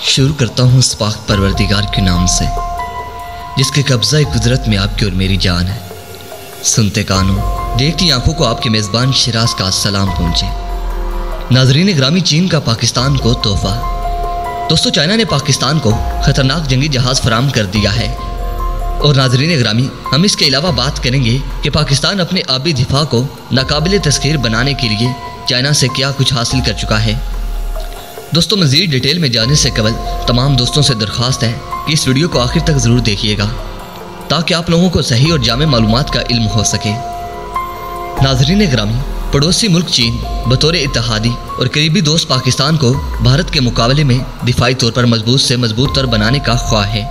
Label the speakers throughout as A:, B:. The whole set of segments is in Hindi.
A: शुरू करता हूँ उस पाक परवरदिगार के नाम से जिसके कब्ज़ा कुदरत में आपकी और मेरी जान है। सुनते कानों देखती आंखों को आपके मेज़बान शिराज का सलाम पहुँचे। नाज़रीन ग्रामी, चीन का पाकिस्तान को तोहफा। दोस्तों, चाइना ने पाकिस्तान को ख़तरनाक जंगी जहाज़ फराम कर दिया है। और नाज़रीन ग्रामी, हम इसके अलावा बात करेंगे कि पाकिस्तान अपने आबी दिफा को नाकाबिले तस्खीर बनाने के लिए चाइना से क्या कुछ हासिल कर चुका है। दोस्तों, मज़ीद डिटेल में जाने से कबल तमाम दोस्तों से दरख्वास्त है कि इस वीडियो को आखिर तक ज़रूर देखिएगा ताकि आप लोगों को सही और जामे मालूमात का इल्म हो सके। नाज़रीन ग्रामी, पड़ोसी मुल्क चीन बतौर इत्तेहादी और करीबी दोस्त पाकिस्तान को भारत के मुकाबले में दिफाई तौर पर मजबूत से मजबूत तर बनाने का ख्वाह है।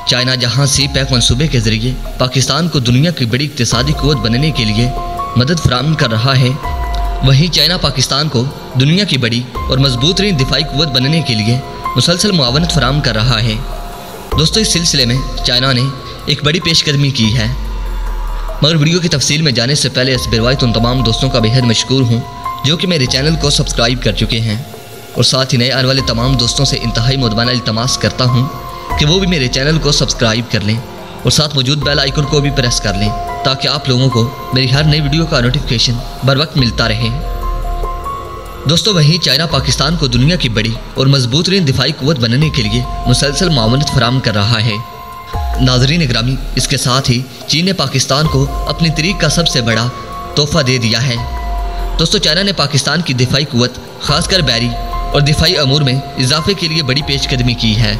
A: चाइना जहां सी पैक मनसूबे के जरिए पाकिस्तान को दुनिया की बड़ी इक्तिसादी कुव्वत बनने के लिए मदद फराहम कर रहा है, वहीं चाइना पाकिस्तान को दुनिया की बड़ी और मजबूत तरीन दिफाई कुव्वत बनने के लिए मुसलसल मुआवनत फराहम कर रहा है। दोस्तों, इस सिलसिले में चाइना ने एक बड़ी पेशकदमी की है। मगर वीडियो की तफसील में जाने से पहले इस बिरवायत उन तमाम दोस्तों का बेहद मशकूर हूँ जो कि मेरे चैनल को सब्सक्राइब कर चुके हैं, और साथ ही नए आने वाले तमाम दोस्तों से इंतहाई मुदबाना इल्तमास करता हूँ कि वो भी मेरे चैनल को सब्सक्राइब कर लें और साथ मौजूद बेल आइकन को भी प्रेस कर लें ताकि आप लोगों को मेरी हर नई वीडियो का नोटिफिकेशन बर वक्त मिलता रहे। दोस्तों, वहीं चाइना पाकिस्तान को दुनिया की बड़ी और मजबूत तरीन दिफाई कुव्वत बनने के लिए मुसलसल मुआवनत फराहम कर रहा है। नाज़रीन ग्रामी, इसके साथ ही चीन ने पाकिस्तान को अपनी तरीक का सबसे बड़ा तोहफा दे दिया है। दोस्तों, चाइना ने पाकिस्तान की दिफाई कुव्वत खासकर बैरी और दिफाई अमूर में इजाफे के लिए बड़ी पेशकदमी की है।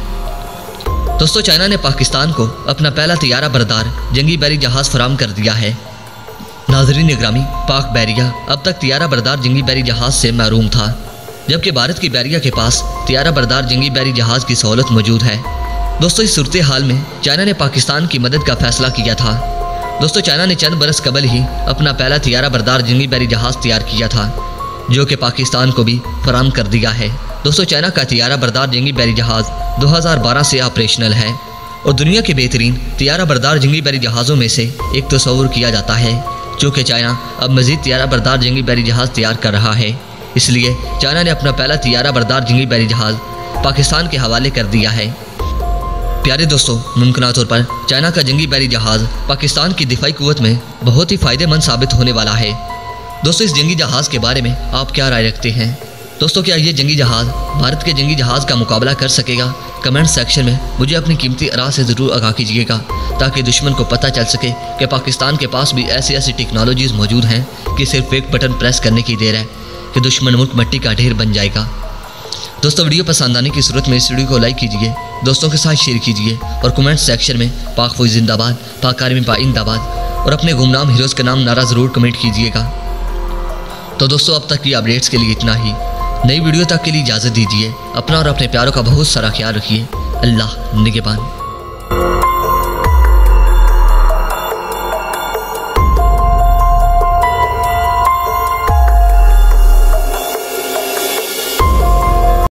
A: दोस्तों, चाइना ने पाकिस्तान को अपना पहला तैयारा बरदार जंगी बैरी जहाज़ फराहम कर दिया है। नाज़रीन ग्रामी, पाक बैरिया अब तक तैयारा बरदार जंगी बैरी जहाज़ से महरूम था, जबकि भारत की बैरिया के पास तैयारा बरदार जंगी बैरी जहाज़ की सहूलत मौजूद है। दोस्तों, इस सूरत हाल में चाइना ने पाकिस्तान की मदद का फैसला किया था। दोस्तों, चाइना ने चंद बरस कबल ही अपना पहला तैयारा बरदार जंगी बैरी जहाज़ तैयार किया था जो कि पाकिस्तान को भी फराहम कर दिया है। दोस्तों, चाइना का तैयारा बरदार जंगी बैरी जहाज़ 2012 से ऑपरेशनल है और दुनिया के बेहतरीन तैयारा बरदार जंगी बैरी जहाज़ों में से एक तस्वुर किया जाता है, चूँकि चाइना अब मज़ीद तैयारा बरदार जंगी बैरी जहाज़ तैयार कर रहा है। इसलिए चाइना ने अपना पहला तैयारा बरदार जंगी बैरी जहाज़ पाकिस्तान के हवाले कर दिया है। प्यारे दोस्तों, मुमकिन तौर पर चाइना का जंगी बैरी जहाज़ पाकिस्तान की दिफाई कुव्वत में बहुत ही फ़ायदेमंद साबित होने वाला है। दोस्तों, इस जंगी जहाज़ के बारे में आप क्या राय रखते हैं? दोस्तों, क्या ये जंगी जहाज़ भारत के जंगी जहाज़ का मुकाबला कर सकेगा? कमेंट सेक्शन में मुझे अपनी कीमती आरा से ज़रूर आगाह कीजिएगा ताकि दुश्मन को पता चल सके कि पाकिस्तान के पास भी ऐसी ऐसी टेक्नोलॉजीज़ मौजूद हैं कि सिर्फ एक बटन प्रेस करने की देर है कि दुश्मन मुल्क मिट्टी का ढेर बन जाएगा। दोस्तों, वीडियो पसंद आने की सूरत में इस वीडियो को लाइक कीजिए, दोस्तों के साथ शेयर कीजिए और कमेंट सेक्शन में पाक फौज जिंदाबाद, पाक आर्मी पाइंदाबाद और अपने गुमनाम हीरोज़ का नाम नारा ज़रूर कमेंट कीजिएगा। तो दोस्तों, अब तक की अपडेट्स के लिए इतना ही। नई वीडियो तक के लिए इजाज़त दीजिए। अपना और अपने प्यारों का बहुत सारा ख्याल रखिए। अल्लाह निगहबान।